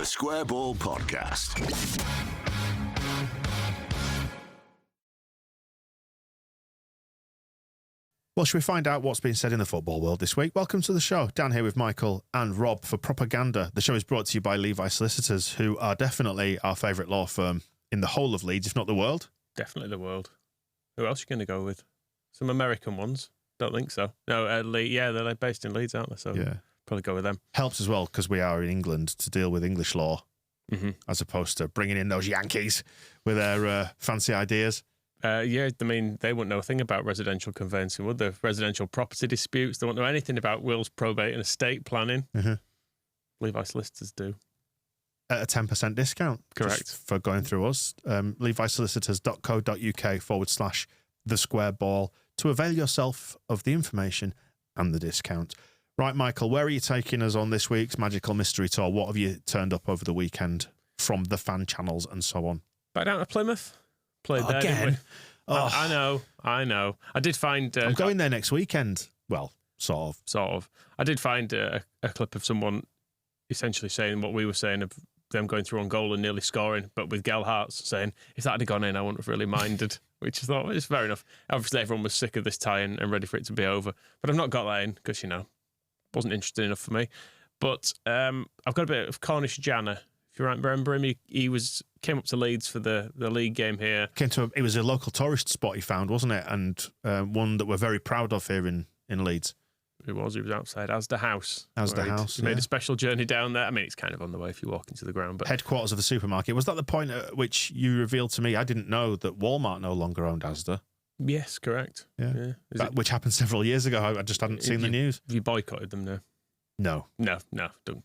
The Square Ball Podcast. Well, should we find out what's been said in the football world this week? Welcome to the show. Dan here with Michael and Rob for Propaganda. The show is brought to you by Levi Solicitors, who are definitely our favourite law firm in the whole of Leeds, if not the world. Definitely the world. Who else are you going to go with? Some American ones? Don't think so. No, they're based in Leeds, aren't they? So Yeah. probably go with them. Helps as well because we are in England to deal with English law, as opposed to bringing in those Yankees with their fancy ideas. I mean, they wouldn't know a thing about residential conveyancing, would they? Residential property disputes. They won't know anything about wills, probate and estate planning. Levi Solicitors do. At a 10% discount. Correct. Just for going through us. levisolicitors.co.uk/the square ball to avail yourself of the information and the discount. Right, Michael, where are you taking us on this week's Magical Mystery Tour? What have you turned up over the weekend from the fan channels and so on? Back down to Plymouth. Played there, again? didn't we? I know. I did find... I'm going there next weekend. Well, sort of. I did find a clip of someone essentially saying what we were saying of them going through on goal and nearly scoring, but with Gelhardt saying, if that had gone in, I wouldn't have really minded, which I thought was fair enough. Obviously, everyone was sick of this tie and ready for it to be over, but I've not got that in because, wasn't interesting enough for me. But I've got a bit of Cornish Janner. If you remember him, he came up to Leeds for the league game here. It was a local tourist spot he found, wasn't it? And one that we're very proud of here in Leeds. He was outside Asda House. He made a special journey down there. I mean, it's kind of on the way if you walk into the ground. But headquarters of the supermarket. Was that the point at which you revealed to me I didn't know that Walmart no longer owned Asda? Yes, correct. Yeah. Which happened several years ago. I just hadn't seen the news. Have you boycotted them now? No,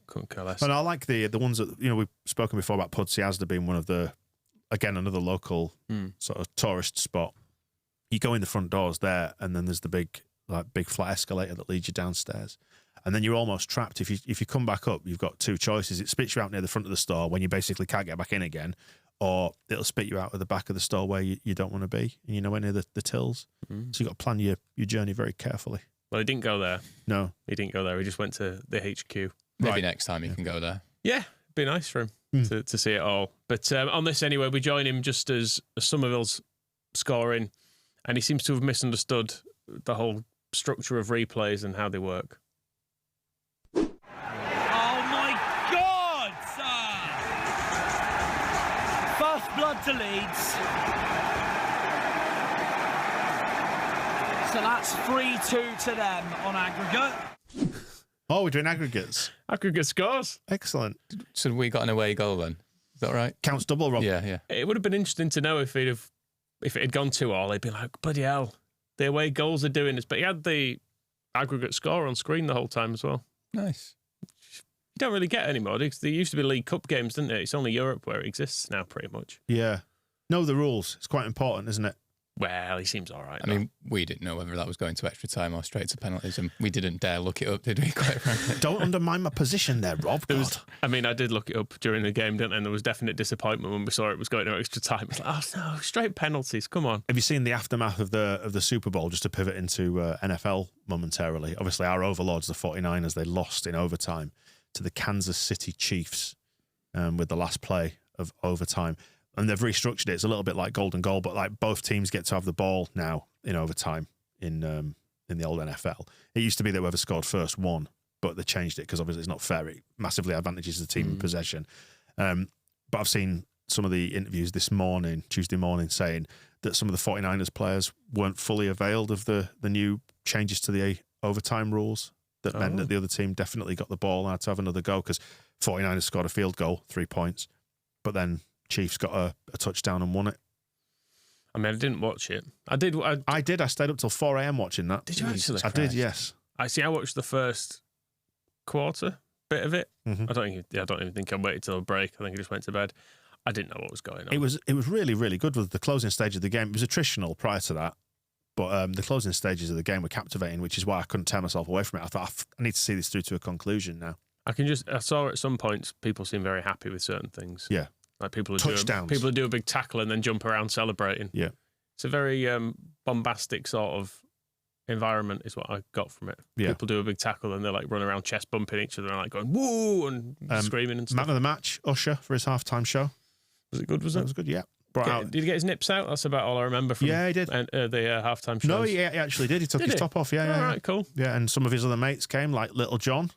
couldn't care less. But I like the ones that, we've spoken before about Pudsey Asda being one of the, again, another local sort of tourist spot. You go in the front doors there and then there's the big flat escalator that leads you downstairs. And then you're almost trapped. If you come back up, you've got two choices. It spits you out near the front of the store when you basically can't get back in again, or it'll spit you out at the back of the store where you don't want to be, and near the tills. So you've got to plan your journey very carefully. Well, he didn't go there. No. He didn't go there. He just went to the HQ. Maybe next time he can go there. Yeah, it'd be nice for him to see it all. But on this anyway, we join him just as Somerville's scoring, and he seems to have misunderstood the whole structure of replays and how they work. Oh my God, sir! First blood to Leeds. So that's 3-2 to them on aggregate. Oh, we're doing aggregates. Aggregate scores. Excellent. So we got an away goal then? Is that right? Counts double, Rob. Yeah. It would have been interesting to know if it had gone 2-2, they'd be like, bloody hell, the away goals are doing this. But he had the aggregate score on screen the whole time as well. Nice. You don't really get anymore. There used to be League Cup games, didn't it? It's only Europe where it exists now, pretty much. Yeah. Know the rules. It's quite important, isn't it? Well, he seems all right. I mean, we didn't know whether that was going to extra time or straight to penalties, and we didn't dare look it up, did we, quite frankly? Don't undermine my position there, Rob. I did look it up during the game, didn't I? And there was definite disappointment when we saw it was going to extra time. It's like, oh no, straight penalties, come on. Have you seen the aftermath of the Super Bowl, just to pivot into NFL momentarily? Obviously, our overlords, the 49ers, they lost in overtime to the Kansas City Chiefs with the last play of overtime. And they've restructured it. It's a little bit like golden goal, but like both teams get to have the ball now in overtime in the old NFL. It used to be that whoever scored first won, but they changed it because obviously it's not fair. It massively advantages the team in possession. But I've seen some of the interviews this morning, Tuesday morning, saying that some of the 49ers players weren't fully availed of the new changes to the overtime rules that meant that the other team definitely got the ball and had to have another go because 49ers scored a field goal, 3 points, but then Chiefs got a touchdown and won it. I mean, I didn't watch it. I did. I stayed up till 4 a.m. watching that. Did you actually? I did, yes. I watched the first quarter bit of it. I don't even think I waited till a break. I think I just went to bed. I didn't know what was going on. It was really, really good with the closing stage of the game. It was attritional prior to that, but the closing stages of the game were captivating, which is why I couldn't tear myself away from it. I thought, I need to see this through to a conclusion now. I saw at some points people seem very happy with certain things. Yeah. Like people who do a big tackle and then jump around celebrating. Yeah. It's a very bombastic sort of environment is what I got from it. Yeah. People do a big tackle and they're like running around chest bumping each other and like going woo and screaming and stuff. Man of the match, Usher, for his halftime show. Was it good? Was That it? was good, yeah. Brought out. Did he get his nips out? That's about all I remember from Yeah, he did. the halftime show. No, he actually did. He took his top off, yeah. All right, cool. Yeah, and some of his other mates came, like Little John,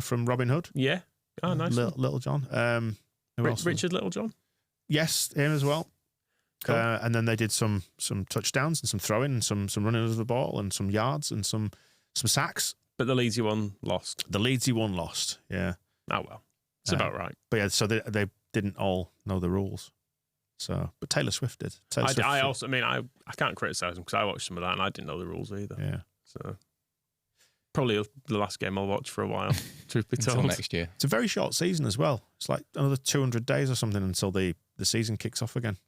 from Robin Hood. Yeah. Oh, nice. Little John. Who else? Richard Littlejohn? Yes, him as well. Cool. And then they did some touchdowns and some throwing and some running of the ball and some yards and some sacks. But the Leedsy one lost. The Leedsy one lost, yeah. Oh, well. It's about right. But yeah, so they didn't all know the rules. So, but Taylor Swift did. I can't criticise him because I watched some of that and I didn't know the rules either. Yeah. So, probably the last game I'll watch for a while, truth be told. Until next year. It's a very short season as well. It's like another 200 days or something until the season kicks off again.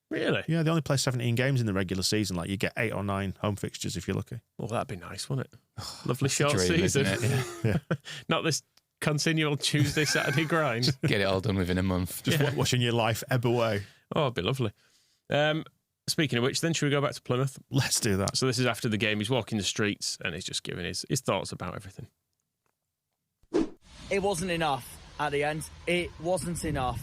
Really? Yeah, they only play 17 games in the regular season. Like, you get 8 or 9 home fixtures if you're lucky. Well, that'd be nice, wouldn't it? Lovely a short dream, season. isn't it? Yeah. Not this continual Tuesday, Saturday grind. Get it all done within a month. Just watching your life ebb away. Oh, it'd be lovely. Speaking of which, then, should we go back to Plymouth? Let's do that. So this is after the game. He's walking the streets and he's just giving his thoughts about everything. It wasn't enough at the end. It wasn't enough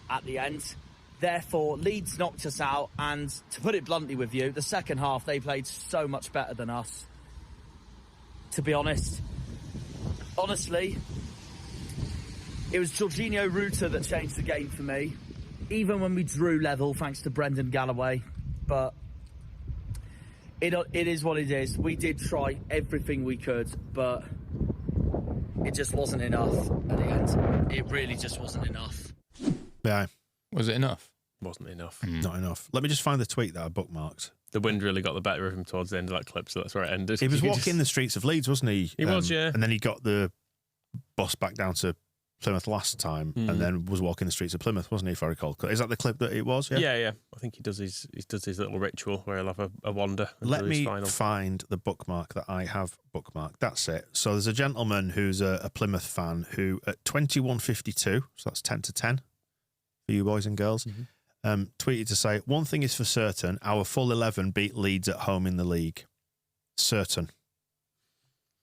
at the end. Therefore, Leeds knocked us out, and to put it bluntly with you, the second half, they played so much better than us. To be honest. Honestly, it was Jorginho Ruta that changed the game for me. Even when we drew level, thanks to Brendan Galloway. But it is what it is. We did try everything we could, but it just wasn't enough at the end. It really just wasn't enough. Yeah. Was it enough? Wasn't enough. Not enough. Let me just find the tweet that I bookmarked. The wind really got the better of him towards the end of that clip, so that's where it ended. He was walking the streets of Leeds, wasn't he? He was, yeah. And then he got the bus back down to Plymouth last time, and then was walking the streets of Plymouth, wasn't he? If I recall, is that the clip that it was? Yeah. Yeah. I think he does his little ritual where he'll have a wander. Let me final. find the bookmark that I have bookmarked. That's it. So there's a gentleman who's a Plymouth fan who at 21:52, so that's 10 to 10 for you boys and girls, tweeted to say, "One thing is for certain, our full 11 beat Leeds at home in the league. Certain."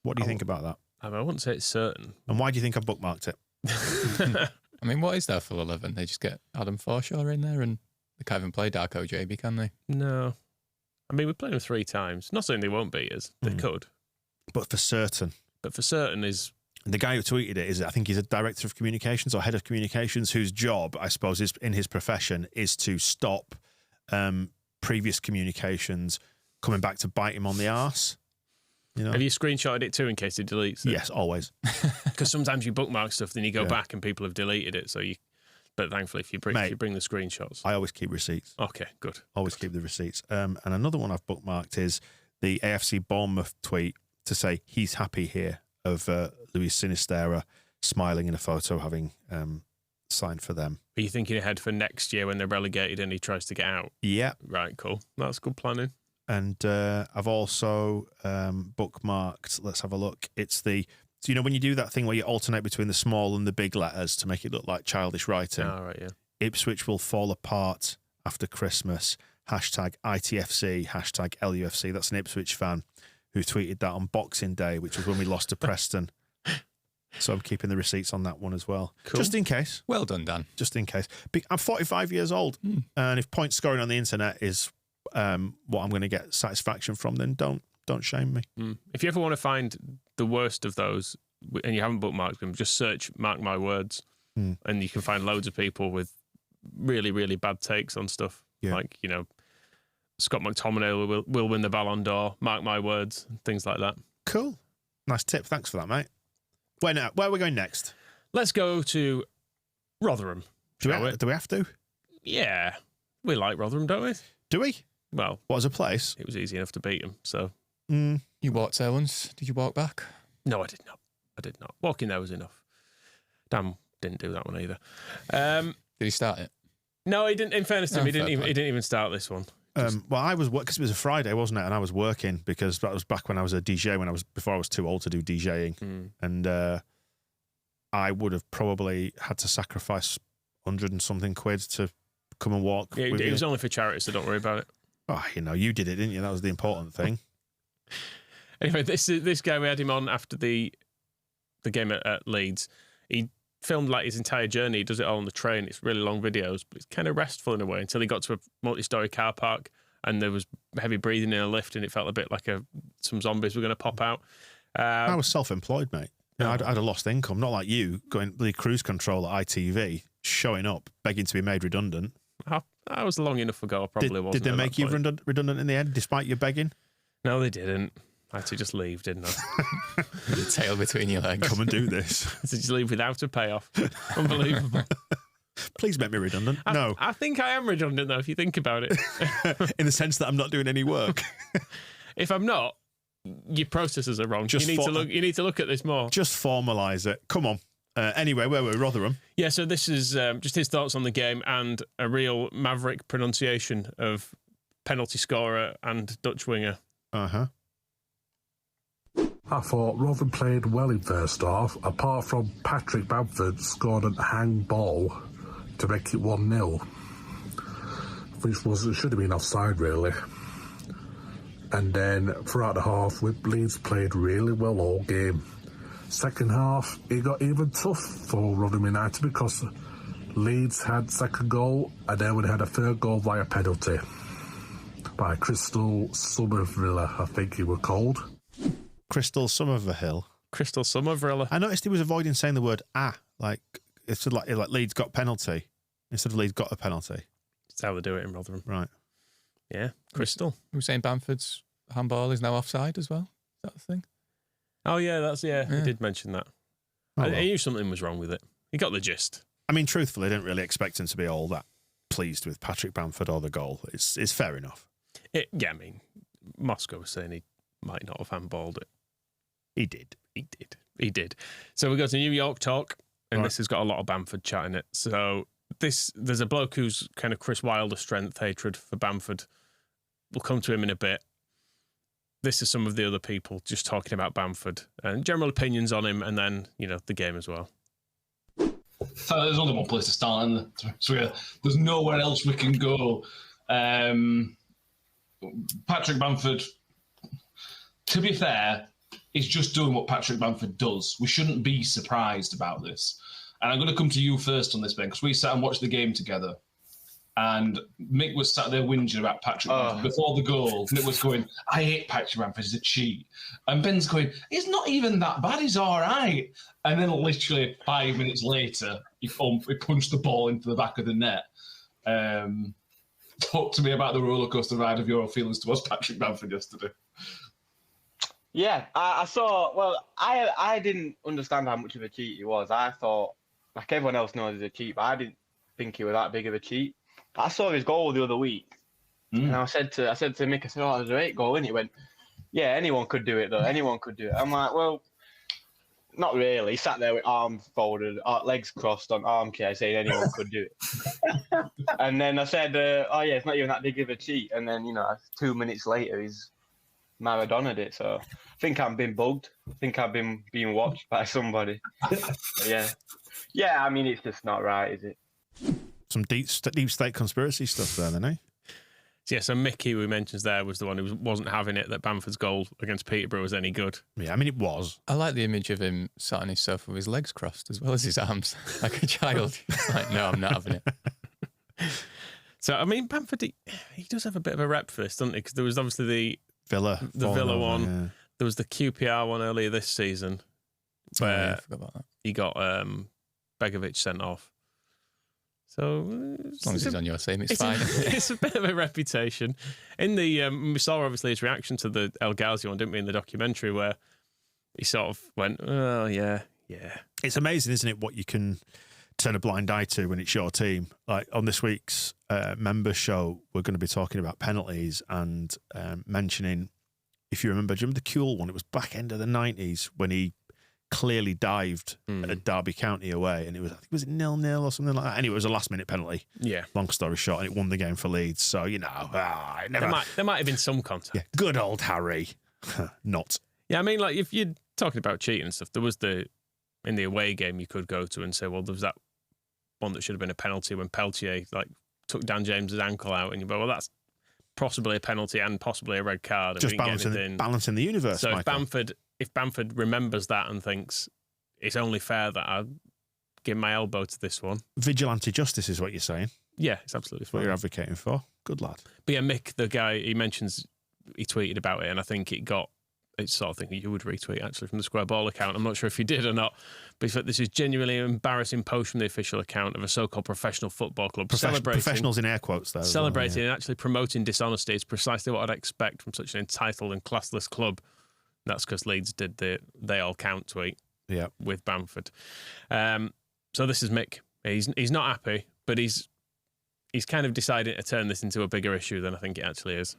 What do you think about that? I wouldn't say it's certain. And why do you think I bookmarked it? I mean, what is there for 11? They just get Adam Forshaw in there and they can't even play Darko JB, can they? No. I mean, we played them 3 times. Not saying they won't beat us. They could. But for certain. But for certain is... The guy who tweeted it is, I think he's a director of communications or head of communications, whose job, I suppose, is in his profession is to stop previous communications coming back to bite him on the arse. Have you screenshotted it too in case it deletes it? Yes, always. Because sometimes you bookmark stuff, then you go back and people have deleted it. But thankfully, if you bring the screenshots, I always keep receipts. Okay, good. Always keep the receipts. And another one I've bookmarked is the AFC Bournemouth tweet to say he's happy here of Luis Sinisterra smiling in a photo, having signed for them. Are you thinking ahead for next year when they're relegated and he tries to get out? Yeah. Right, cool. That's good planning. And I've also bookmarked, let's have a look. It's so when you do that thing where you alternate between the small and the big letters to make it look like childish writing. Oh, right, yeah. Ipswich will fall apart after Christmas. #ITFC, #LUFC. That's an Ipswich fan who tweeted that on Boxing Day, which was when we lost to Preston. So I'm keeping the receipts on that one as well. Cool. Just in case. Well done, Dan. Just in case. I'm 45 years old, and if point scoring on the internet is what I'm going to get satisfaction from, then don't shame me. If you ever want to find the worst of those and you haven't bookmarked them, just search Mark My Words and you can find loads of people with really, really bad takes on stuff. Yeah. Like, Scott McTominay will win the Ballon d'Or, Mark My Words, things like that. Cool. Nice tip. Thanks for that, mate. Where are we going next? Let's go to Rotherham. Do we have to? Yeah. We like Rotherham, don't we? Do we? Well, what as a place? It was easy enough to beat them, so... You walked there once. Did you walk back? No, I did not. Walking there was enough. Dan didn't do that one either. Did he start it? No, he didn't. In fairness to him, he didn't even start this one. Well, I was because it was a Friday, wasn't it? And I was working because that was back when I was a DJ, before I was too old to do DJing, and I would have probably had to sacrifice 100 and something quid to come and walk. Yeah, it was only for charity, so don't worry about it. Oh, you did it, didn't you? That was the important thing. Anyway, this guy, we had him on after the game at Leeds. He filmed like his entire journey. He does it all on the train. It's really long videos, but it's kind of restful in a way until he got to a multi-story car park and there was heavy breathing in a lift and it felt a bit like some zombies were going to pop out. I was self-employed, mate. You know, I'd a lost income, not like you going the cruise control at ITV, showing up, begging to be made redundant. I was long enough ago. I probably wasn't. Did they make you redundant in the end, despite your begging? No, they didn't. I had to just leave, didn't I? The tail between your legs. Come and do this. I had to just leave without a payoff. Unbelievable. Please make me redundant. No. I think I am redundant, though, if you think about it. In the sense that I'm not doing any work. If I'm not, your processes are wrong. You need to look at this more. Just formalise it. Come on. Anyway, where were we? Rotherham? Yeah, so this is just his thoughts on the game and a real maverick pronunciation of penalty scorer and Dutch winger. Uh-huh. I thought Rotherham played well in first half, apart from Patrick Bamford scored a hang ball to make it 1-0, which should have been offside, really. And then throughout the half, Leeds played really well all game. Second half, it got even tough for Rotherham United because Leeds had second goal and then we had a third goal via penalty by Crystal Somerville, I think he was called. Crystal Somerville. Crystal Somerville. I noticed he was avoiding saying the word like it's like Leeds got penalty instead of Leeds got a penalty. That's how they do it in Rotherham. Right. Yeah, Crystal. We were saying Bamford's handball is now offside as well. Is that the thing? Oh, yeah, he did mention that. Oh, I well. knew something was wrong with it. He got the gist. I mean, truthfully, I didn't really expect him to be all that pleased with Patrick Bamford or the goal. It's fair enough. I mean, Moscow was saying he might not have handballed it. He did. He did. So we go to New York talk, and Right. this has got a lot of Bamford chat in it. So there's a bloke who's kind of Chris Wilder strength, hatred for Bamford. We'll come to him in a bit. This is some of the other people just talking about Bamford and general opinions on him, and then, the game as well. There's only one place to start, and so there's nowhere else we can go. Patrick Bamford, to be fair, is just doing what Patrick Bamford does. We shouldn't be surprised about this. And I'm going to come to you first on this, Ben, because we sat and watched the game together. And Mick was sat there whinging about Patrick Bamford. Before the goal, Mick was going, I hate Patrick Bamford, he's a cheat. And Ben's going, he's not even that bad, he's all right. And then literally 5 minutes later, he punched the ball into the back of the net. Talk to me about the rollercoaster ride of your feelings towards Patrick Bamford yesterday. Yeah, I saw. Well, I didn't understand how much of a cheat he was. I thought, like everyone else knows, he's a cheat, but I didn't think he was that big of a cheat. I saw his goal the other week, and I said to Mick, I said, "Oh, it was a great goal," and he went, "Yeah, anyone could do it, though. Anyone could do it." I'm like, well, not really. He sat there with arms folded, legs crossed on armchair, saying anyone could do it. And then I said, "Oh yeah, it's not even that big of a cheat." And then 2 minutes later, he's Maradona'd it. So I think I've been bugged. I think I've been being watched by somebody. Yeah. I mean, it's just not right, is it? Some deep state conspiracy stuff there, then, eh? So Mickey, who mentions there, was the one who wasn't having it that Bamford's goal against Peterborough was any good. Yeah, I mean, it was. I like the image of him sat on his sofa with his legs crossed as well as his arms, like a child. Like, no, I'm not having it. So, I mean, Bamford, he does have a bit of a rep for this, doesn't he? Because there was obviously the Villa one. Yeah. There was the QPR one earlier this season where I forgot about that. he got Begovic sent off. So as long as he's on your team, it's fine. It's a bit of a reputation. In the we saw obviously his reaction to the El Ghazi one, didn't we, in the documentary, where he sort of went, "Oh yeah." It's amazing, isn't it, what you can turn a blind eye to when it's your team. Like on this week's member show, we're going to be talking about penalties and mentioning, if you remember, do you remember the Kuhl one? It was back end of the 90s when he clearly dived at Derby County away, and it was 0-0 or something like that. Anyway, it was a last-minute penalty. Yeah. Long story short, and it won the game for Leeds. So, there might have been some contact. Yeah, good old Harry. Not. Yeah, I mean, like, if you're talking about cheating and stuff, there was in the away game you could go to and say, well, there was that one that should have been a penalty when Peltier, took Dan James's ankle out, and you go, well, that's possibly a penalty and possibly a red card. And Just we didn't get anything. balancing the universe. So Michael. if Bamford remembers that and thinks it's only fair that I give my elbow to this one, Vigilante justice is what you're saying. yeah, it's absolutely What fine. you're advocating for. Good lad. But yeah, Mick, the guy, he mentions, he tweeted about it, and I think it's sort of thing you would retweet actually from the Square Ball account. I'm not sure if you did or not, but he said this is genuinely an embarrassing post from the official account of a so-called professional football club celebrating Professionals in air quotes, though. celebrating well, and actually promoting dishonesty is precisely what I'd expect from such an entitled and classless club. That's because Leeds did the "they all count" tweet with Bamford. So this is Mick. He's not happy, but he's kind of decided to turn this into a bigger issue than I think it actually is.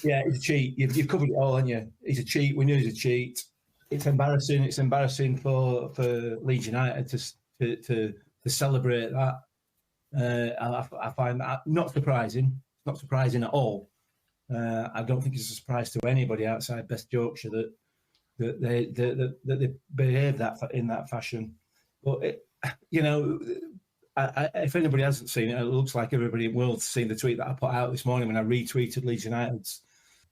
Yeah, he's a cheat. You've covered it all, haven't you? He's a cheat. We knew he's a cheat. It's embarrassing. It's embarrassing for Leeds United to celebrate that. I find that not surprising. It's not surprising at all. I don't think it's a surprise to anybody outside Best Yorkshire that they behave in that fashion. But if anybody hasn't seen it, it looks like everybody in the world's seen the tweet that I put out this morning when I retweeted Leeds United's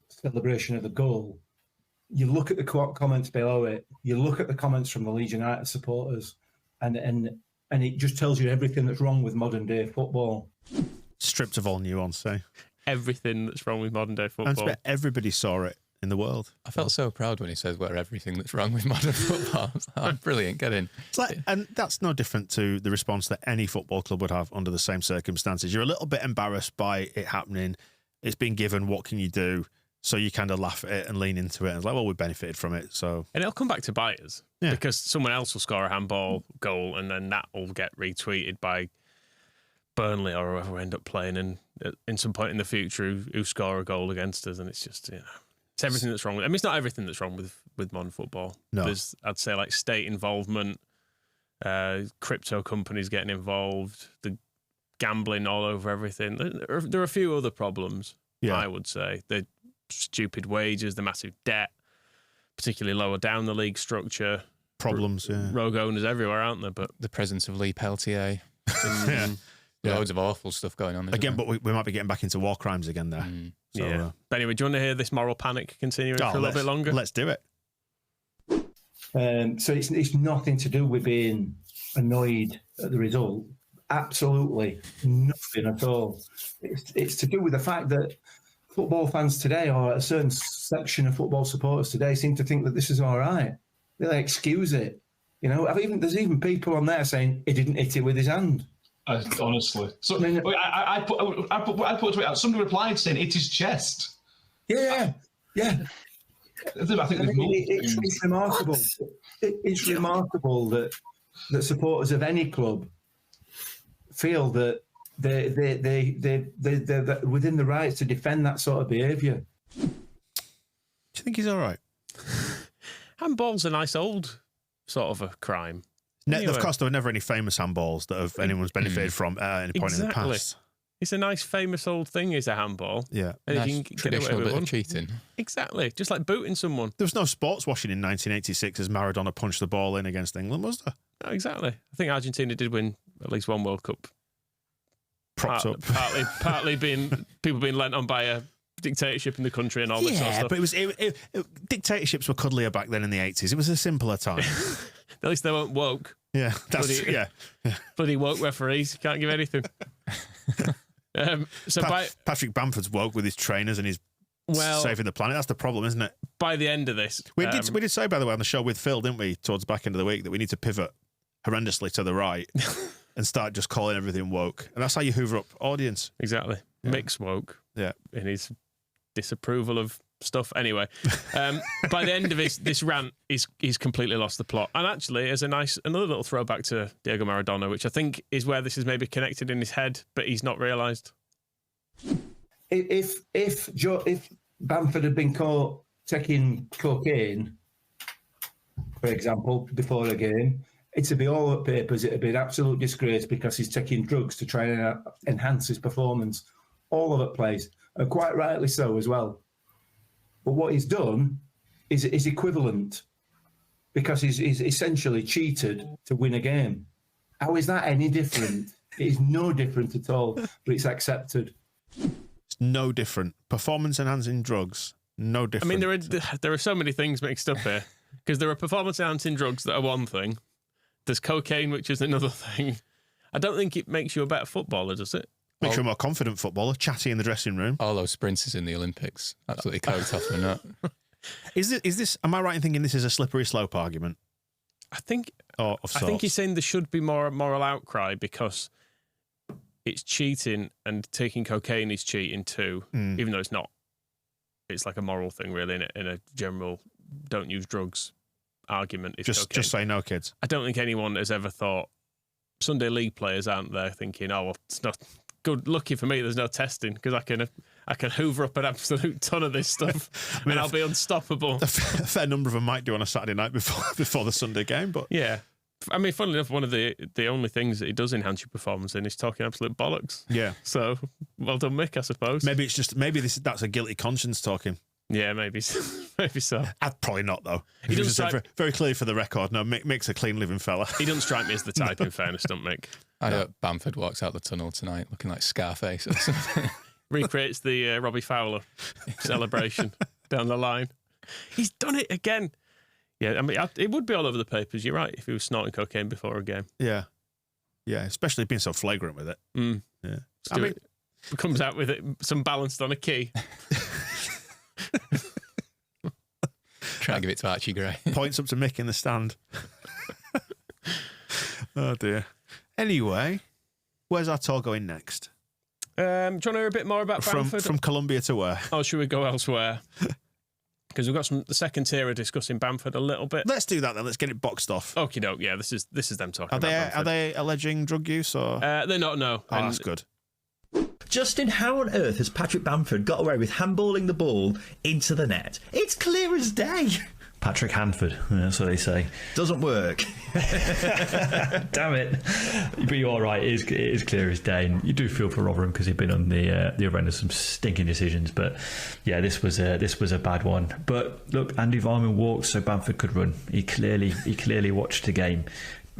celebration of the goal. You look at the comments below it. You look at the comments from the Leeds United supporters, and it just tells you everything that's wrong with modern day football. Stripped of all nuance, eh? Everything that's wrong with modern day football. And I bet everybody saw it in the world. I felt so proud when he says where everything that's wrong with modern football. I was like, oh, brilliant, get in. It's like, and that's no different to the response that any football club would have under the same circumstances. You're a little bit embarrassed by it happening. It's been given. What can you do? So you kind of laugh at it and lean into it. And it's like, well, we benefited from it. So, and it'll come back to bite us because someone else will score a handball goal, and then that will get retweeted by Burnley or whoever we end up playing in some point in the future who score a goal against us. And it's just, it's everything that's wrong with it. I mean, it's not everything that's wrong with modern football. No. There's, I'd say, like state involvement, crypto companies getting involved, the gambling all over everything. There are a few other problems, I would say. The stupid wages, the massive debt, particularly lower down the league structure. Problems, rogue owners everywhere, aren't there? But the presence of Lee Peltier. Loads of awful stuff going on. Again, but we might be getting back into war crimes again there. So, But anyway, do you want to hear this moral panic continuing for a little bit longer? Let's do it. So it's nothing to do with being annoyed at the result. Absolutely nothing at all. It's to do with the fact that football fans today, or a certain section of football supporters today, seem to think that this is all right. They excuse it. There's even people on there saying he didn't hit it with his hand. Honestly, so I put a tweet out. Somebody replied saying it is chest. Yeah. I think it's remarkable. It's remarkable that supporters of any club feel that they're within the rights to defend that sort of behaviour. Do you think he's all right? Handball's a nice old sort of a crime. Anyway. Of course, there were never any famous handballs that anyone's benefited from at any point in the past. It's a nice, famous old thing, is a handball. Yeah. And nice you can traditional bit of cheating. Exactly. Just like booting someone. There was no sports washing in 1986 as Maradona punched the ball in against England, was there? No, exactly. I think Argentina did win at least one World Cup. Propped up. Partly being people being lent on by a dictatorship in the country and all this sort of stuff. Yeah, but dictatorships were cuddlier back then in the 80s. It was a simpler time. At least they weren't woke. Yeah, that's true. Bloody woke referees. Can't give anything. Patrick Bamford's woke with his trainers and his saving the planet. That's the problem, isn't it? By the end of this, we did say, by the way, on the show with Phil, didn't we, towards the back end of the week, that we need to pivot horrendously to the right and start just calling everything woke, and that's how you hoover up audience. Exactly. Yeah. Mick's woke. Yeah, in his disapproval of stuff. Anyway, by the end of this rant, he's completely lost the plot. And actually, as another little throwback to Diego Maradona, which I think is where this is maybe connected in his head, but he's not realised. If Bamford had been caught taking cocaine, for example, before a game, it'd be all up papers. It'd be an absolute disgrace because he's taking drugs to try and enhance his performance. All of it plays, and quite rightly so as well. But what he's done is equivalent because he's essentially cheated to win a game. How is that any different? It is no different at all, but it's accepted. It's no different. Performance-enhancing drugs, no different. I mean, there are so many things mixed up here because there are performance-enhancing drugs that are one thing. There's cocaine, which is another thing. I don't think it makes you a better footballer, does it? Makes you a more confident footballer, chatty in the dressing room. All those sprinters in the Olympics, absolutely coked off the nut. Is this? Am I right in thinking this is a slippery slope argument? I think I think he's saying there should be more moral outcry because it's cheating and taking cocaine is cheating too, even though it's not. It's like a moral thing, really, in a general don't use drugs argument. Just say no, kids. I don't think anyone has ever thought Sunday League players aren't there thinking, oh, well, it's not good. Lucky for me, there's no testing because I can hoover up an absolute ton of this stuff. I mean, I'll be unstoppable. A fair number of them might do on a Saturday night before the Sunday game, but yeah. I mean, funnily enough, one of the only things that he does enhance your performance in is talking absolute bollocks. Yeah. So, well done, Mick, I suppose. Maybe that's a guilty conscience talking. Yeah, maybe so. Probably not, though. He doesn't strike... very clearly for the record. No, Mick's a clean living fella. He doesn't strike me as the type, in fairness, don't Mick? I hope Bamford walks out the tunnel tonight looking like Scarface or something. Recreates the Robbie Fowler celebration down the line. He's done it again. Yeah, I mean, it would be all over the papers. You're right, if he was snorting cocaine before a game. Yeah, especially being so flagrant with it. Yeah, I mean, comes out with it, some balanced on a key. Try and give it to Archie Gray. Points up to Mick in the stand. Oh dear. Anyway, where's our tour going next? Do you want to hear a bit more about Bamford? From Colombia to where? Or should we go elsewhere? Because we've got the second tier are discussing Bamford a little bit. Let's do that then. Let's get it boxed off. Okie doke. Yeah, this is them talking. Are they alleging drug use or? They're not. No. Oh, that's good. Justin, how on earth has Patrick Bamford got away with handballing the ball into the net? It's clear as day. Patrick Hanford, that's what they say. Doesn't work. Damn it. But you're right, it is clear as day. And you do feel for Rotherham because he'd been on the other end of some stinking decisions. But yeah, this was a bad one. But look, Andy Varman walked so Bamford could run. He clearly watched the game.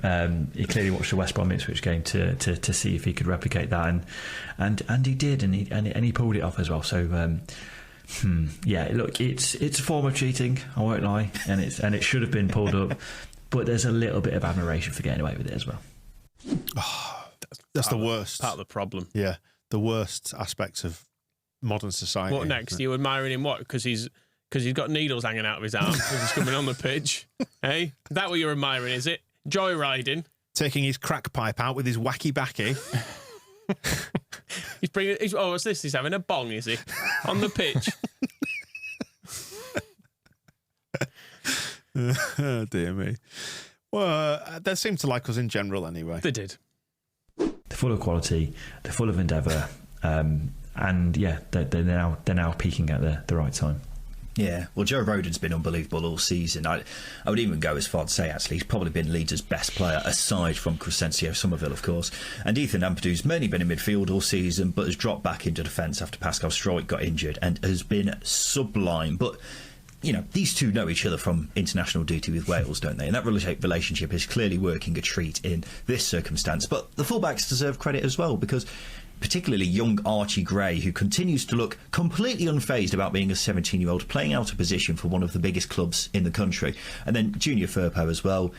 He clearly watched the West Brom Ipswich game to see if he could replicate that, and he did, and he pulled it off as well. So yeah, look, it's a form of cheating, I won't lie, and it should have been pulled up, but there's a little bit of admiration for getting away with it as well. Oh, that's the worst part of the problem. Yeah, the worst aspects of modern society. What next? You admiring him? What? Because he's got needles hanging out of his arm because he's coming on the pitch. Hey, is that what you're admiring? Is it? Joyriding, taking his crack pipe out with his wacky backy. What's this? He's having a bong, is he? On the pitch. Oh, dear me. Well, they seem to like us in general anyway. They did. They're full of quality, they're full of endeavour, and yeah, they're now peaking at the right time. Yeah, well, Joe Rodon's been unbelievable all season. I would even go as far to say, actually, he's probably been Leeds' best player, aside from Crescencio Somerville, of course. And Ethan Ampadu's mainly been in midfield all season, but has dropped back into defence after Pascal Stroik got injured and has been sublime. But, you know, these two know each other from international duty with Wales, don't they? And that relationship is clearly working a treat in this circumstance. But the fullbacks deserve credit as well, because particularly young Archie Gray, who continues to look completely unfazed about being a 17-year-old playing out of position for one of the biggest clubs in the country. And then Junior Firpo as well.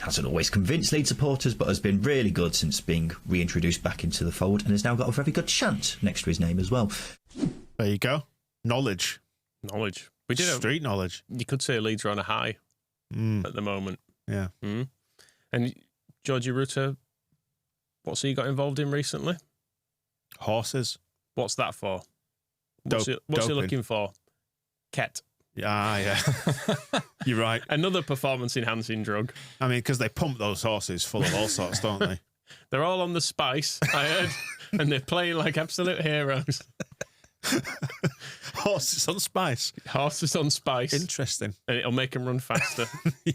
Hasn't always convinced Leeds supporters, but has been really good since being reintroduced back into the fold, and has now got a very good chant next to his name as well. There you go. Knowledge. We did street knowledge. You could say Leeds are on a high at the moment. Yeah. And Georgie Rutter, what's he got involved in recently? Horses. What's that for? What's he looking for? Ket. Yeah. You're right. Another performance-enhancing drug. I mean, because they pump those horses full of all sorts, don't they? They're all on the spice, I heard, and they're playing like absolute heroes. Horses on spice. Horses on spice. Interesting. And it'll make them run faster. Yeah.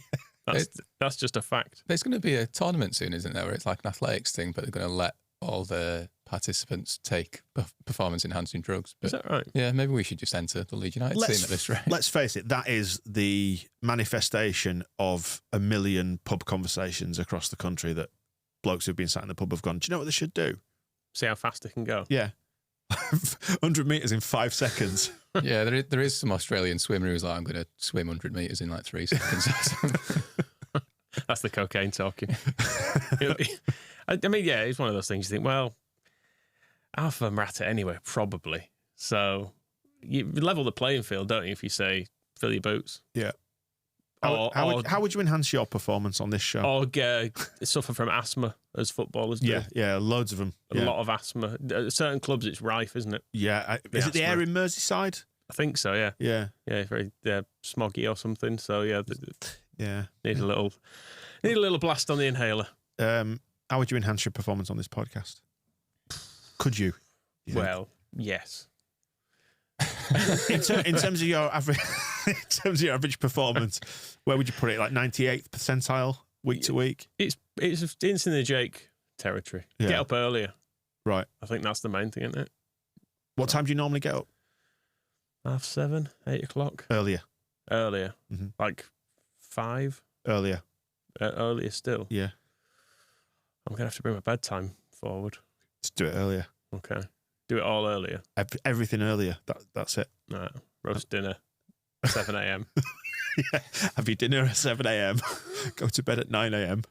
That's just a fact. There's going to be a tournament soon, isn't there, where it's like an athletics thing, but they're going to let all the participants take performance-enhancing drugs. But is that right? Yeah, maybe we should just enter the Leeds United team at this rate. Let's face it, that is the manifestation of a million pub conversations across the country that blokes who've been sat in the pub have gone, do you know what they should do? See how fast they can go. Yeah. 100 metres in 5 seconds. Yeah, there is some Australian swimmer who's like, I'm going to swim 100 metres in like 3 seconds. That's the cocaine talking. I mean, yeah, it's one of those things you think, well, half of them are at it anyway, probably. So you level the playing field, don't you, if you say, fill your boots? Yeah. How would you enhance your performance on this show? Or suffer from asthma, as footballers do. Yeah, loads of them. A lot of asthma. At certain clubs, it's rife, isn't it? Yeah. Is it the air in Merseyside? I think so, yeah. Yeah. Yeah, very smoggy or something. So, yeah. Need a little blast on the inhaler. How would you enhance your performance on this podcast? Could you? Well, yes. in terms of your average performance, where would you put it? Like 98th percentile week to week? It's in the Jake territory. Yeah. Get up earlier. Right. I think that's the main thing, isn't it? What time do you normally get up? 7:30, 8 o'clock. Earlier. Mm-hmm. Like 5. Earlier Still. Yeah. I'm gonna have to bring my bedtime forward. Just do it earlier. Okay. Do it all earlier. Everything earlier. That's it. Right. Roast dinner, 7 a.m. Yeah. Have your dinner at 7 a.m. Go to bed at 9 a.m.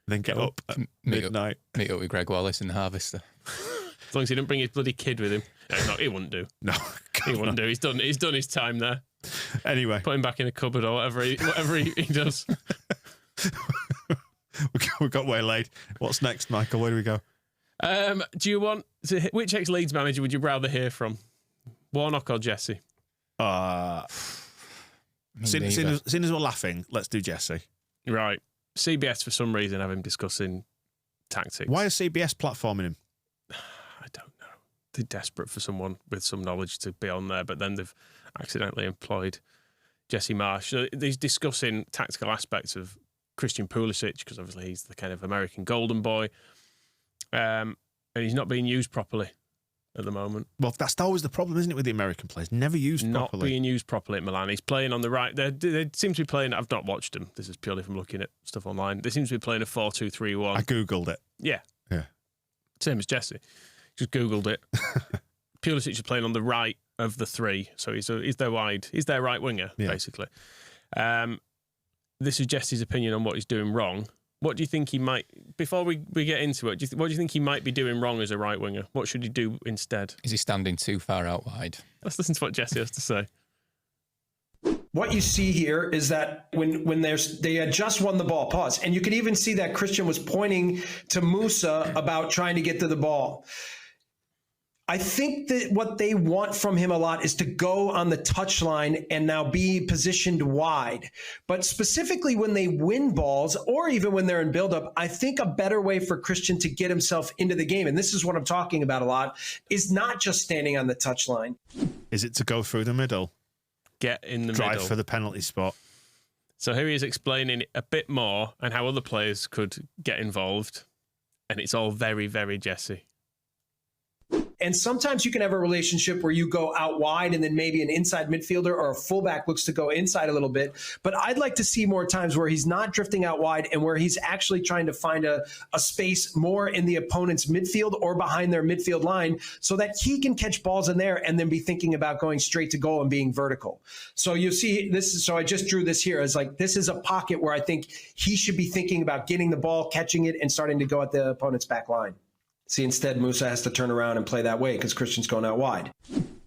Then get up at midnight. Meet up with Greg Wallace in the Harvester. As long as he didn't bring his bloody kid with him. No, he wouldn't do. No, he wouldn't do. He's done his time there. Anyway, put him back in a cupboard or whatever he does. We got waylaid. What's next, Michael? Where do we go? Do you want which ex-Leeds manager would you rather hear from, Warnock or Jesse? Seeing as we're laughing, let's do Jesse. Right. CBS for some reason have him discussing tactics. Why is CBS platforming him? I don't know. They're desperate for someone with some knowledge to be on there, but then they've accidentally employed Jesse Marsch. So he's discussing tactical aspects of Christian Pulisic, because obviously he's the kind of American golden boy. And he's not being used properly at the moment. Well, that's always the problem, isn't it, with the American players? Never used properly. Not being used properly at Milan. He's playing on the right. They seem to be playing... I've not watched them. This is purely from looking at stuff online. They seem to be playing a 4-2-3-1. I Googled it. Yeah. Yeah. Same as Jesse. Just Googled it. Pulisic is playing on the right of the three. So he's their wide. He's their right winger, basically. This is Jesse's opinion on what he's doing wrong. What do you think he might... Before we get into it, what do you think he might be doing wrong as a right winger? What should he do instead? Is he standing too far out wide? Let's listen to what Jesse has to say. What you see here is that when they had just won the ball, pause, and you could even see that Christian was pointing to Musa about trying to get to the ball. I think that what they want from him a lot is to go on the touchline and now be positioned wide. But specifically when they win balls or even when they're in buildup, I think a better way for Christian to get himself into the game, and this is what I'm talking about a lot, is not just standing on the touchline. Is it to go through the middle? Get in the middle. middle. Drive for the penalty spot. So here he is explaining a bit more and how other players could get involved. And it's all very, very Jesse. And sometimes you can have a relationship where you go out wide and then maybe an inside midfielder or a fullback looks to go inside a little bit. But I'd like to see more times where he's not drifting out wide and where he's actually trying to find a space more in the opponent's midfield or behind their midfield line so that he can catch balls in there and then be thinking about going straight to goal and being vertical. So you see this. So I just drew this here as like, this is a pocket where I think he should be thinking about getting the ball, catching it, and starting to go at the opponent's back line. See, instead, Musa has to turn around and play that way because Christian's going out wide.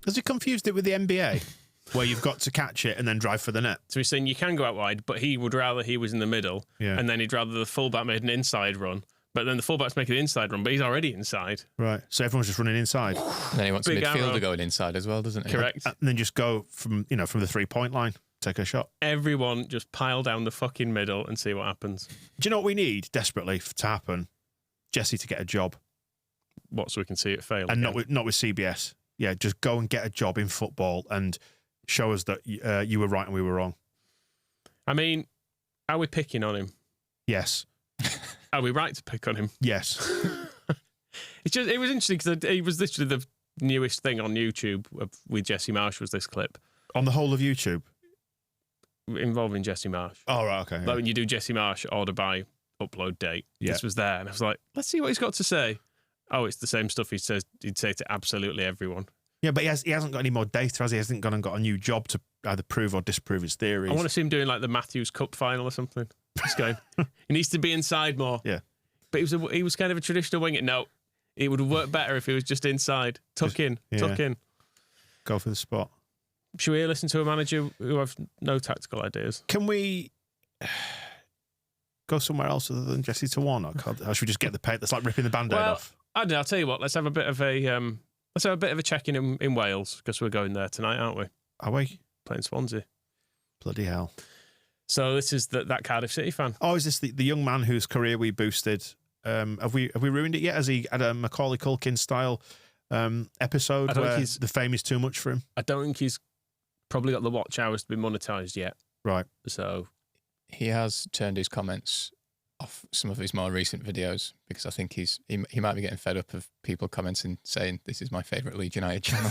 Has he confused it with the NBA, where you've got to catch it and then drive for the net? So he's saying you can go out wide, but he would rather he was in the middle, and then he'd rather the fullback made an inside run. But then the fullback's making an inside run, but he's already inside. Right, so everyone's just running inside. And then he wants a midfielder going inside as well, doesn't he? Correct. And then just go from the 3-point line, take a shot. Everyone just pile down the fucking middle and see what happens. Do you know what we need desperately to happen? Jesse to get a job. What, so we can see it fail? And not with CBS. Yeah, just go and get a job in football and show us that you were right and we were wrong. I mean, are we picking on him? Yes. Are we right to pick on him? Yes. It was interesting because it was literally the newest thing on YouTube with Jesse Marsch was this clip. On the whole of YouTube? Involving Jesse Marsch. Oh, right, okay. Like when you do Jesse Marsch order by upload date. This was there. And I was like, let's see what he's got to say. Oh, it's the same stuff he'd say to absolutely everyone. Yeah, but he hasn't got any more data, has he? He hasn't gone and got a new job to either prove or disprove his theories. I want to see him doing like the Matthews Cup final or something. Just going, he needs to be inside more. Yeah. But he was kind of a traditional winger. No, it would have worked better if he was just inside. Tuck in. Go for the spot. Should we listen to a manager who have no tactical ideas? Can we go somewhere else other than Jesse to Warnock? Or should we just get the paint that's like ripping the Band-Aid off? I don't know, I'll tell you what. Let's have a bit of a check-in in Wales, because we're going there tonight, aren't we? Are we? Playing Swansea. Bloody hell. So this is that Cardiff City fan. Oh, is this the young man whose career we boosted? Have we ruined it yet? Has he had a Macaulay Culkin style episode where the fame is too much for him? I don't think he's probably got the watch hours to be monetised yet. Right. So he has turned his comments off some of his more recent videos, because I think he might be getting fed up of people commenting saying this is my favourite Leeds United channel.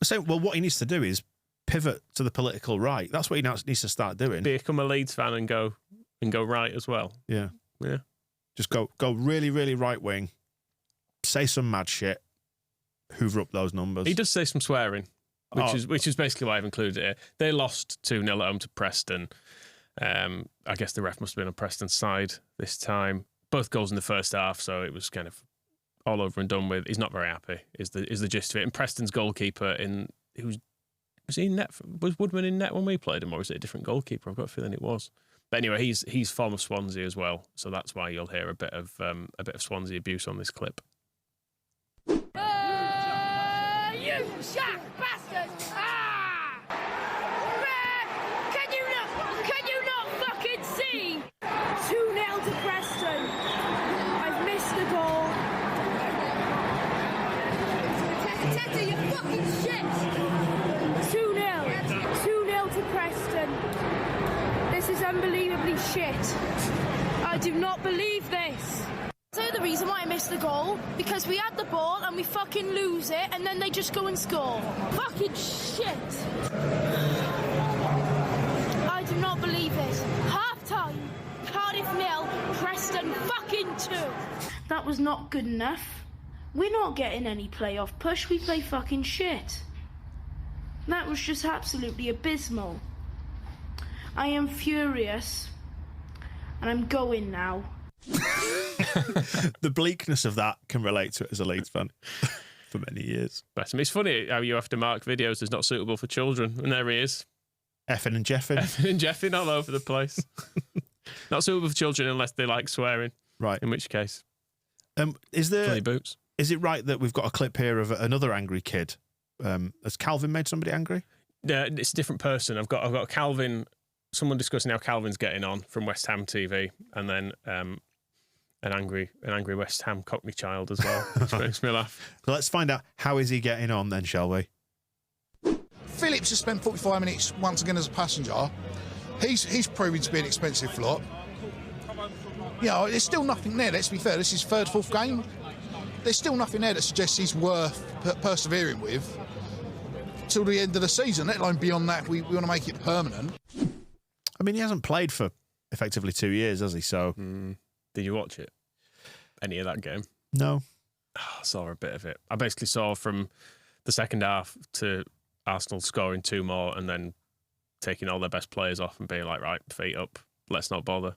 So, well, what he needs to do is pivot to the political right. That's what he needs to start doing. Become a Leeds fan and go right as well. Yeah. Yeah. Just go really, really right wing. Say some mad shit. Hoover up those numbers. He does say some swearing, which is basically why I've included it here. They lost 2-0 at home to Preston. I guess the ref must have been on Preston's side this time. Both goals in the first half, so it was kind of all over and done with. He's not very happy, is the gist of it. And Preston's goalkeeper was he in net? Was Woodman in net when we played him, or was it a different goalkeeper? I've got a feeling it was. But anyway, he's former Swansea as well, so that's why you'll hear a bit of Swansea abuse on this clip. You shack bastard! Can you not fucking see? 2-0 to Preston. I've missed the goal. Teta, you fucking shit! 2-0 to Preston. This is unbelievably shit. I do not believe this. So the reason why I missed the goal, because we had the ball and we fucking lose it, and then they just go and score. Fucking shit. I do not believe this. Half time, Cardiff 0, Preston fucking 2. That was not good enough. We're not getting any playoff push. We play fucking shit. That was just absolutely abysmal. I am furious, and I'm going now. The bleakness of that can relate to it as a Leeds fan for many years. But it's funny how you have to mark videos as not suitable for children, and there he is. Effing and jeffing all over the place. Not suitable for children unless they like swearing. Right. In which case, funny boots. Is it right that we've got a clip here of another angry kid? Has Calvin made somebody angry? Yeah, it's a different person. I've got Calvin. Someone discussing how Calvin's getting on from West Ham TV, and then an angry West Ham Cockney child as well, which makes me laugh. So let's find out how is he getting on then, shall we? Phillips has spent 45 minutes once again as a passenger. He's proving to be an expensive flop. You know, there's still nothing there. Let's be fair. This is third, fourth game. There's still nothing there that suggests he's worth persevering with till the end of the season. Let alone beyond that, we want to make it permanent. I mean, he hasn't played for effectively 2 years, has he? So, did you watch it? Any of that game? No. I saw a bit of it. I basically saw from the second half to Arsenal scoring 2 more and then taking all their best players off and being like, right, feet up, let's not bother.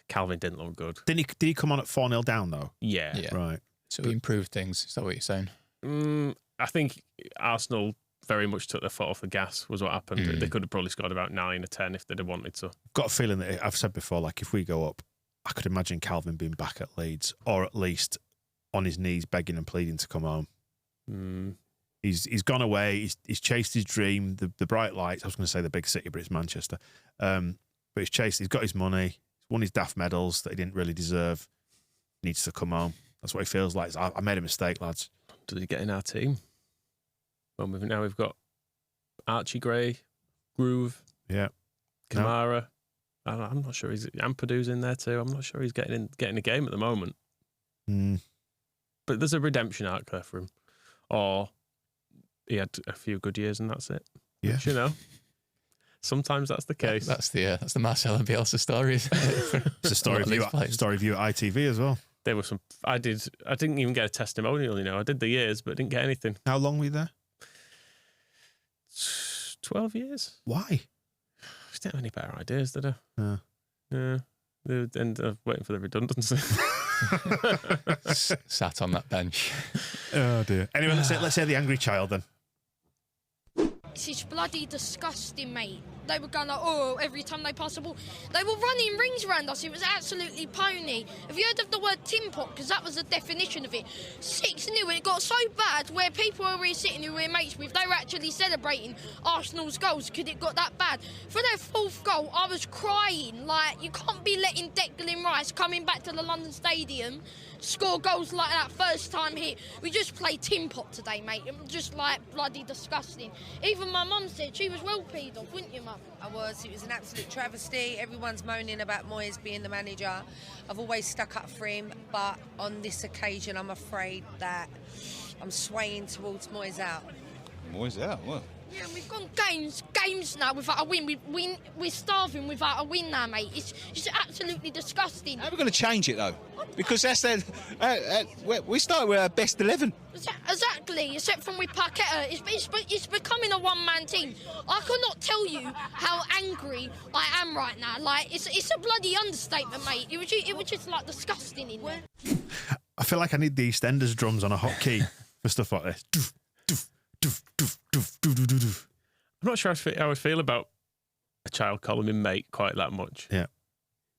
Calvin didn't look good. Did he come on at 4-0 down though? Yeah. Right. So he improved things. Is that what you're saying? I think Arsenal very much took their foot off the gas was what happened. They could have probably scored about 9 or 10 if they'd have wanted to. Got a feeling that I've said before, like if we go up, I could imagine Calvin being back at Leeds, or at least on his knees begging and pleading to come home. He's gone away. He's chased his dream, the bright lights. I was going to say the big city, but it's Manchester. But he's got his money. He's won his daft medals that he didn't really deserve. He needs to come home. That's what he feels like. I made a mistake, lads. Did he get in our team? Well, now we've got Archie Gray, Groove, Kamara. No. I'm not sure Ampadu's in there too. I'm not sure he's getting a game at the moment. But there's a redemption arc there for him. Or he had a few good years and that's it. Yeah. Which, you know, sometimes that's the case. That's the Marcelo Bielsa story, isn't it? It's a story of you at ITV as well. There were some. I didn't even get a testimonial. I did the years, but didn't get anything. How long were you there? 12 years. Why? I just didn't have any better ideas, did I? Yeah. And waiting for the redundancy. Sat on that bench. Oh dear. Anyway, let's say the angry child then. It's bloody disgusting, mate. They were going like, every time they pass the ball. They were running rings around us. It was absolutely pony. Have you heard of the word tin pot? Because that was the definition of it. 6-0. It got so bad where people who were sitting who we were mates with, they were actually celebrating Arsenal's goals because it got that bad. For their 4th goal, I was crying. Like, you can't be letting Declan Rice coming back to the London Stadium score goals like that first time here. We just played tin pot today, mate. It was just like bloody disgusting. Even my mum said she was well peed off, wouldn't you, Mum? I was. It was an absolute travesty. Everyone's moaning about Moyes being the manager. I've always stuck up for him, but on this occasion, I'm afraid that I'm swaying towards Moyes out. Moyes out? What? Yeah, we've gone games now without a win. We're starving without a win now, mate. It's absolutely disgusting. How are we going to change it, though? Because that's we started with our best 11. Exactly, except from with Paqueta. It's becoming a one-man team. I cannot tell you how angry I am right now. Like, it's a bloody understatement, mate. It was just like disgusting in there. I feel like I need the EastEnders drums on a hot key for stuff like this. I'm not sure how I feel about a child calling me mate quite that much. Yeah.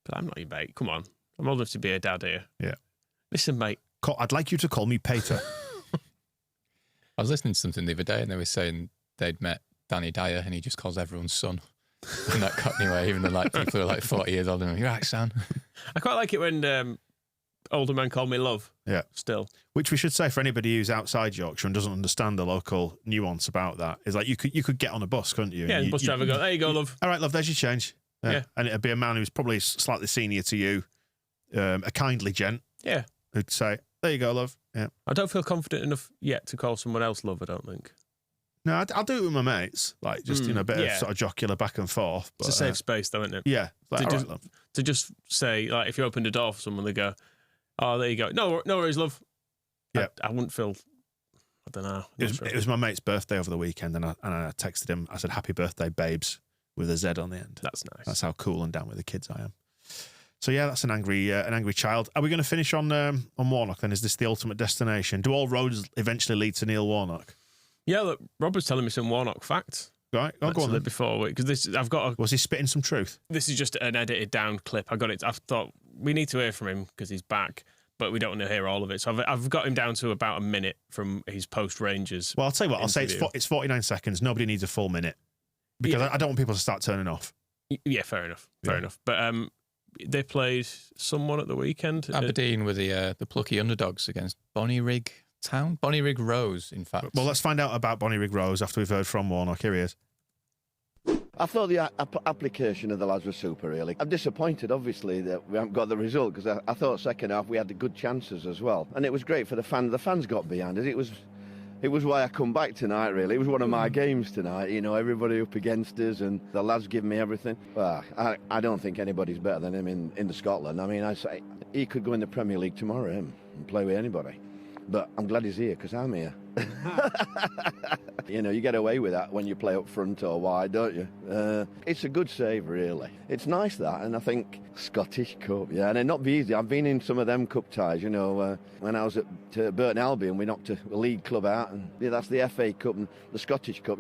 But I'm not your mate. Come on. I'm old enough to be a dad here. Yeah. Listen, mate. I'd like you to call me Pater. I was listening to something the other day and they were saying they'd met Danny Dyer and he just calls everyone son. In that Cockney way, even though like people are like 40 years older than him. You're right, son. I quite like it when older men call me love. Yeah. Still. Which we should say for anybody who's outside Yorkshire and doesn't understand the local nuance about that is like you could get on a bus, couldn't you? Yeah, and the bus driver go, there you go, love. All right, love, there's your change. Yeah. And it'd be a man who's probably slightly senior to you, a kindly gent. Yeah. Who'd say, there you go, love. Yeah. I don't feel confident enough yet to call someone else love, I don't think. No, I'll do it with my mates. Like, just, a bit of sort of jocular back and forth. But, it's a safe space, though, isn't it? Yeah. Like, to just say, like, if you opened a door for someone, they go, oh, there you go. No worries, love. Yeah. I wouldn't feel, I don't know. It was my mate's birthday over the weekend, and I texted him. I said, happy birthday, babes, with a Z on the end. That's nice. That's how cool and down with the kids I am. So, yeah, that's an angry child. Are we going to finish on Warnock, then? Is this the ultimate destination? Do all roads eventually lead to Neil Warnock? Yeah, look, Rob was telling me some Warnock facts. Right, I'll go on then. Before, because was he spitting some truth? This is just an edited down clip. I thought we need to hear from him because he's back, but we don't want to hear all of it. So I've got him down to about a minute from his post Rangers. Well, I'll tell you what. I'll say it's 49 seconds. Nobody needs a full minute because I don't want people to start turning off. Yeah, fair enough. But they played someone at the weekend. Aberdeen were the plucky underdogs against Bonnyrigg Town. Bonnyrigg Rose, in fact. Well, let's find out about Bonnyrigg Rose after we've heard from Warnock. Here he is. I thought the application of the lads was super, really. I'm disappointed, obviously, that we haven't got the result, because I thought second half we had the good chances as well. And it was great for the fans. The fans got behind it. It was why I come back tonight, really. It was one of my games tonight, everybody up against us and the lads give me everything. Well, I don't think anybody's better than him in Scotland. I mean, I say he could go in the Premier League tomorrow, and play with anybody. But I'm glad he's here, because I'm here. You get away with that when you play up front or wide, don't you? It's a good save, really. It's nice, that, and I think Scottish Cup, yeah, and it'd not be easy. I've been in some of them cup ties, when I was at Burton Albion, we knocked a league club out, and that's the FA Cup and the Scottish Cup,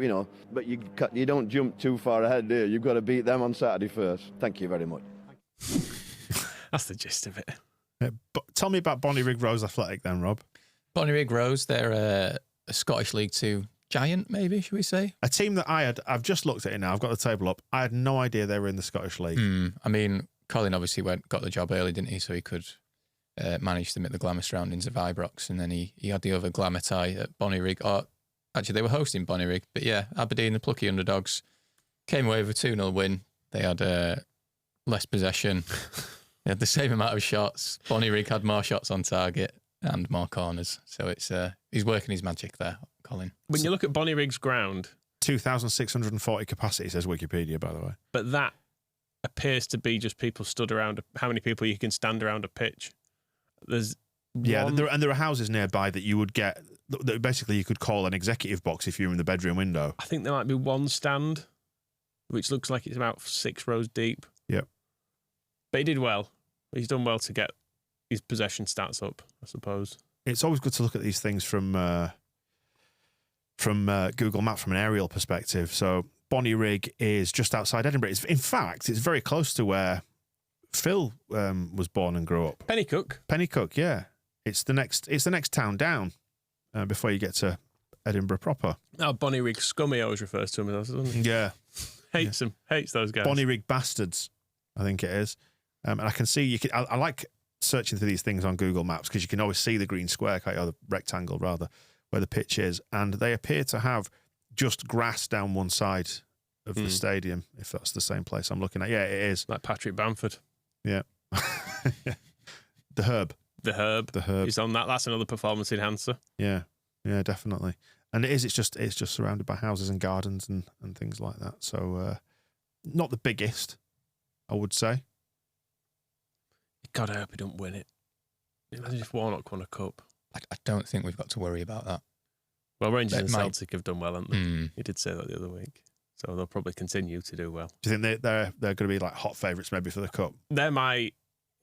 But you don't jump too far ahead, do you? You've got to beat them on Saturday first. Thank you very much. That's the gist of it. But tell me about Bonnyrigg Rose Athletic then, Rob. Bonnyrigg Rose, they're a Scottish League 2 giant, maybe, should we say? A team that I've just looked at it now, I've got the table up. I had no idea they were in the Scottish League. I mean, Colin obviously got the job early, didn't he? So he could manage them at the glamour surroundings of Ibrox, and then he had the other glamour tie at Bonnyrigg. Actually, they were hosting Bonnyrigg, but yeah, Aberdeen, the plucky underdogs, came away with a 2-0 win. They had less possession. They had the same amount of shots. Bonnyrigg had more shots on target and more corners. So he's working his magic there, Colin. When you look at Bonnyrigg's ground... 2,640 capacity, says Wikipedia, by the way. But that appears to be just people stood around, how many people you can stand around a pitch. There's there are houses nearby that you would get that basically you could call an executive box if you were in the bedroom window. I think there might be one stand, which looks like it's about 6 rows deep. Yep. But he did well. He's done well to get his possession stats up, I suppose. It's always good to look at these things from Google Maps from an aerial perspective. So Bonnyrigg is just outside Edinburgh. In fact, it's very close to where Phil was born and grew up. Pennycook, yeah. It's the next town down before you get to Edinburgh proper. Oh, Bonnyrigg scummy always refers to him as, doesn't he? Yeah. Hates them. Hates those guys. Bonnyrigg bastards, I think it is. And I can see I like searching through these things on Google Maps because you can always see the green square, or the rectangle rather, where the pitch is, and they appear to have just grass down one side of the stadium. If that's the same place I'm looking at, yeah, it is. Like Patrick Bamford. Yeah. The Herb. He's on that. That's another performance enhancer. Yeah, definitely. And it's just surrounded by houses and gardens and things like that. So not the biggest, I would say. God, I hope he don't win it. Imagine if Warnock won a cup. I don't think we've got to worry about that. Well, Rangers and Celtic have done well, haven't they? He did say that the other week. So they'll probably continue to do well. Do you think they're going to be like hot favourites maybe for the cup? They're my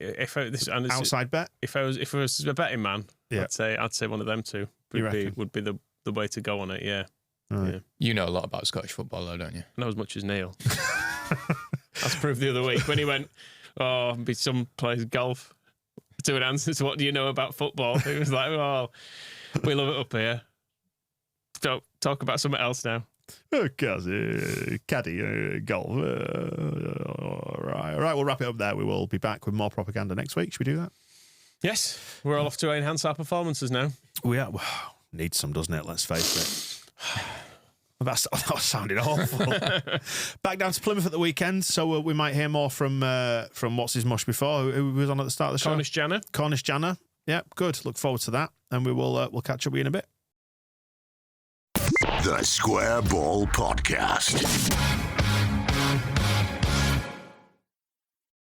outside bet. If I was a betting man, yeah. I'd say one of them two would be the way to go on it. Yeah. Right. Yeah. You know a lot about Scottish football, though, don't you? Not as much as Neil. That's proved the other week when he went, be some plays golf. To an answer to what do you know about football? He was like, we love it up here. Don't talk about something else now. Caddy, golf. All right, we'll wrap it up there. We will be back with more propaganda next week. Should we do that? Yes, we're all off to enhance our performances now. We are. Needs some, doesn't it? Let's face it. That sounded awful. Back down to Plymouth at the weekend, so we might hear more from What's His Mush before, who was on at the start of the show. Cornish Janner. Yeah, good. Look forward to that, and we'll catch up with you in a bit. The Square Ball Podcast.